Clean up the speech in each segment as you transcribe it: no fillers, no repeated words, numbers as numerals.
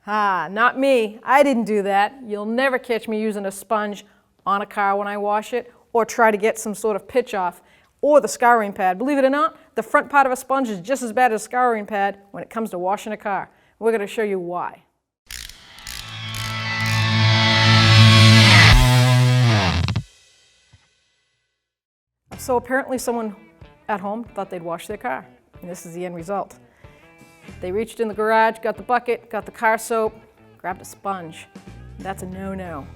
Ah, not me. I didn't do that. You'll never catch me using a sponge on a car when I wash it, or try to get some sort of pitch off, or the scouring pad. Believe it or not, the front part of a sponge is just as bad as a scouring pad when it comes to washing a car. We're going to show you why. So apparently someone at home thought they'd wash their car, and this is the end result. They reached in the garage, got the bucket, got the car soap, grabbed a sponge. That's a no-no.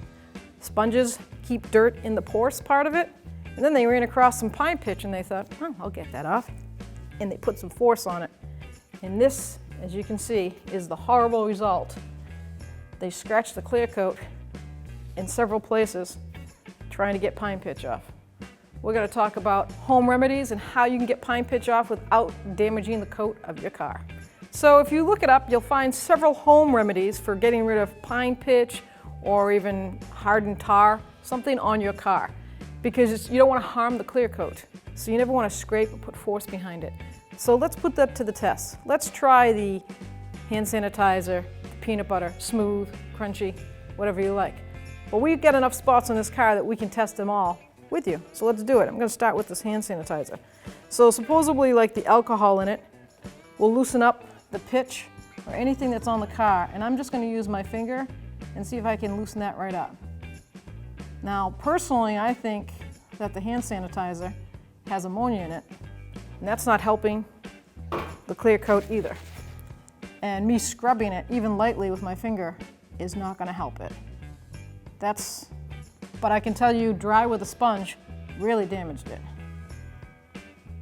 Sponges keep dirt in the porous part of it, and then they ran across some pine pitch and they thought, oh, I'll get that off. And they put some force on it. And this, as you can see, is the horrible result. They scratched the clear coat in several places trying to get pine pitch off. We're going to talk about home remedies and how you can get pine pitch off without damaging the coat of your car. So if you look it up, you'll find several home remedies for getting rid of pine pitch or even hardened tar, something on your car, because you don't want to harm the clear coat. So you never want to scrape or put force behind it. So let's put that to the test. Let's try the hand sanitizer, the peanut butter, smooth, crunchy, whatever you like. But we've got enough spots on this car that we can test them all with you. So let's do it. I'm going to start with this hand sanitizer. So supposedly, like the alcohol in it will loosen up the pitch or anything that's on the car, and I'm just going to use my finger and see if I can loosen that right up. Now personally, I think that the hand sanitizer has ammonia in it, and that's not helping the clear coat either. And me scrubbing it even lightly with my finger is not going to help it. But I can tell you, dry with a sponge really damaged it.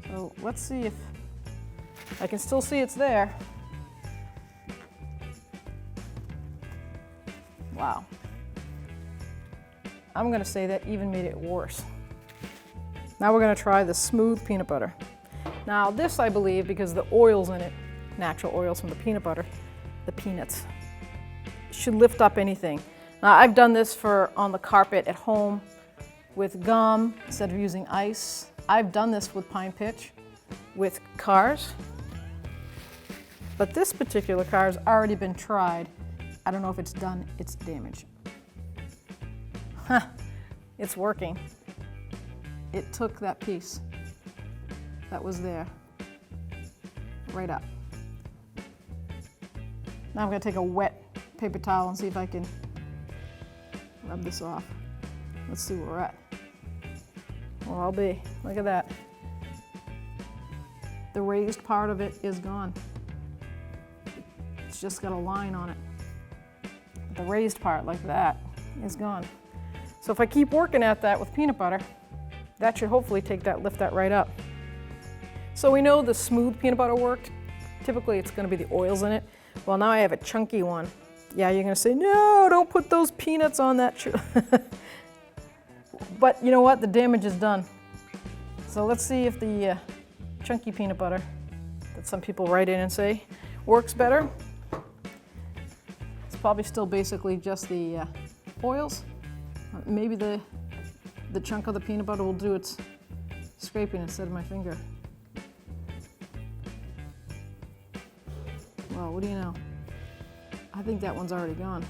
So let's see if I can still see it's there. Wow. I'm going to say that even made it worse. Now we're going to try the smooth peanut butter. Now this, I believe, because the oils in it, natural oils from the peanut butter, the peanuts, should lift up anything. Now I've done this on the carpet at home with gum instead of using ice. I've done this with pine pitch, with cars. But this particular car has already been tried. I don't know if it's done its damage. It's working. It took that piece that was there right up. Now I'm going to take a wet paper towel and see if I can rub this off. Let's see where we're at. Well, I'll be. Look at that. The raised part of it is gone. It's just got a line on it. The raised part, like that, is gone. So if I keep working at that with peanut butter, that should hopefully lift that right up. So we know the smooth peanut butter worked. Typically it's going to be the oils in it. Well, now I have a chunky one. Yeah, you're going to say, no, don't put those peanuts on that. But you know what? The damage is done. So let's see if the chunky peanut butter that some people write in and say works better. It's probably still basically just the oils. Maybe the chunk of the peanut butter will do its scraping instead of my finger. Well, what do you know? I think that one's already gone.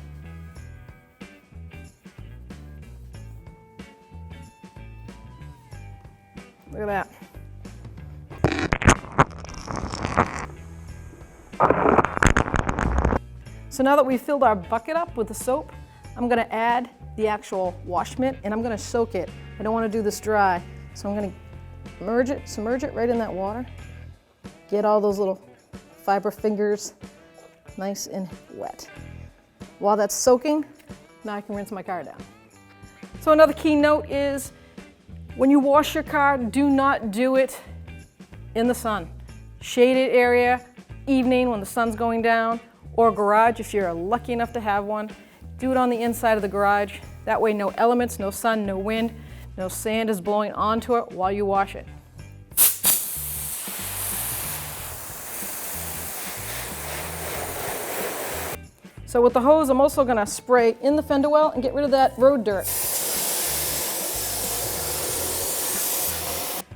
Look at that. So now that we've filled our bucket up with the soap, I'm going to add the actual wash mitt and I'm going to soak it. I don't want to do this dry, so I'm going to submerge it right in that water. Get all those little fiber fingers nice and wet. While that's soaking, now I can rinse my car down. So another key note is when you wash your car, do not do it in the sun. Shaded area, evening when the sun's going down, or garage if you're lucky enough to have one. Do it on the inside of the garage. That way no elements, no sun, no wind, no sand is blowing onto it while you wash it. So with the hose, I'm also going to spray in the fender well and get rid of that road dirt.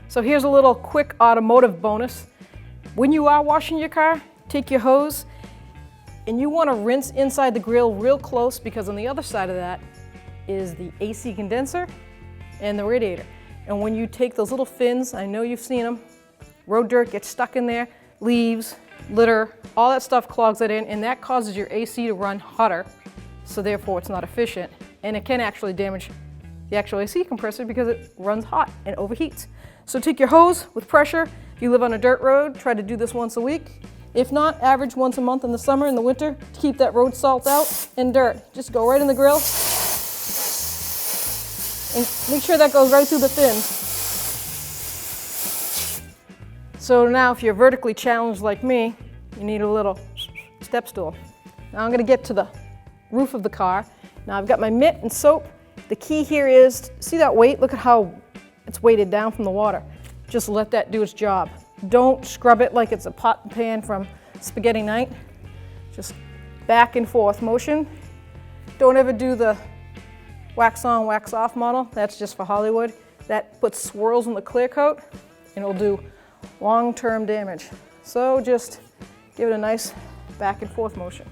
So here's a little quick automotive bonus. When you are washing your car, take your hose And you want to rinse inside the grill real close, because on the other side of that is the AC condenser and the radiator. And when you take those little fins, I know you've seen them, road dirt gets stuck in there, leaves, litter, all that stuff clogs it in, and that causes your AC to run hotter, so therefore it's not efficient. And it can actually damage the actual AC compressor because it runs hot and overheats. So take your hose with pressure. If you live on a dirt road, try to do this once a week. If not, average once a month in the summer and the winter to keep that road salt out and dirt. Just go right in the grill and make sure that goes right through the fins. So now if you're vertically challenged like me, you need a little step stool. Now I'm going to get to the roof of the car. Now I've got my mitt and soap. The key here is, see that weight? Look at how it's weighted down from the water. Just let that do its job. Don't scrub it like it's a pot and pan from spaghetti night. Just back and forth motion. Don't ever do the wax on, wax off model. That's just for Hollywood. That puts swirls in the clear coat and it'll do long-term damage. So just give it a nice back and forth motion.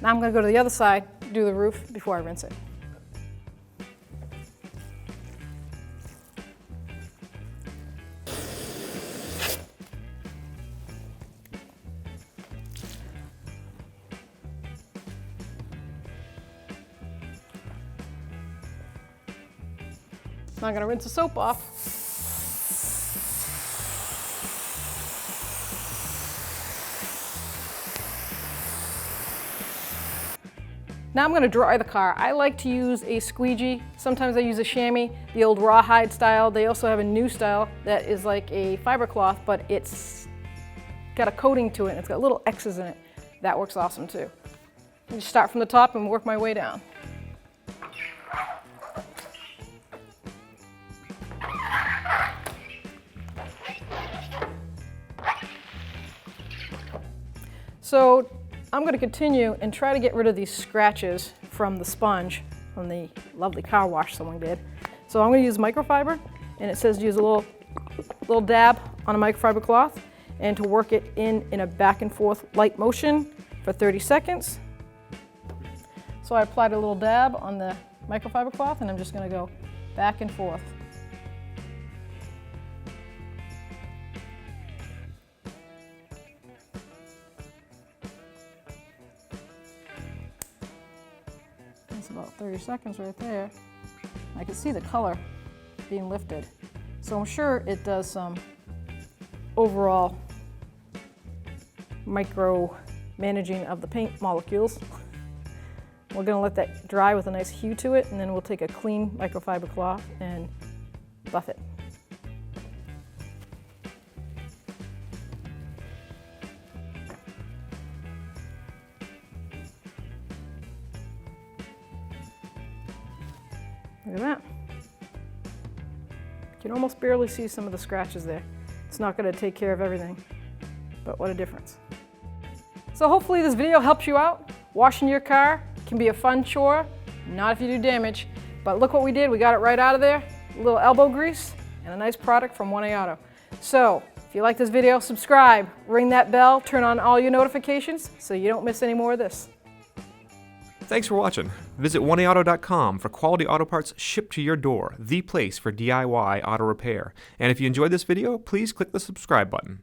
Now I'm going to go to the other side, do the roof before I rinse it. Now I'm going to rinse the soap off. Now I'm going to dry the car. I like to use a squeegee. Sometimes I use a chamois, the old rawhide style. They also have a new style that is like a fiber cloth, but it's got a coating to it and it's got little X's in it. That works awesome too. I just start from the top and work my way down. So I'm going to continue and try to get rid of these scratches from the sponge from the lovely car wash someone did. So I'm going to use microfiber, and it says to use a little dab on a microfiber cloth and to work it in a back and forth light motion for 30 seconds. So I applied a little dab on the microfiber cloth and I'm just going to go back and forth. That's about 30 seconds right there. I can see the color being lifted. So I'm sure it does some overall micro managing of the paint molecules. We're going to let that dry with a nice hue to it, and then we'll take a clean microfiber cloth and buff it. Look at that. You can almost barely see some of the scratches there. It's not going to take care of everything, but what a difference. So hopefully this video helps you out. Washing your car can be a fun chore, not if you do damage, but look what we did. We got it right out of there, a little elbow grease, and a nice product from 1A Auto. So if you like this video, subscribe, ring that bell, turn on all your notifications so you don't miss any more of this. Thanks for watching. Visit 1AAuto.com for quality auto parts shipped to your door, the place for DIY auto repair. And if you enjoyed this video, please click the subscribe button.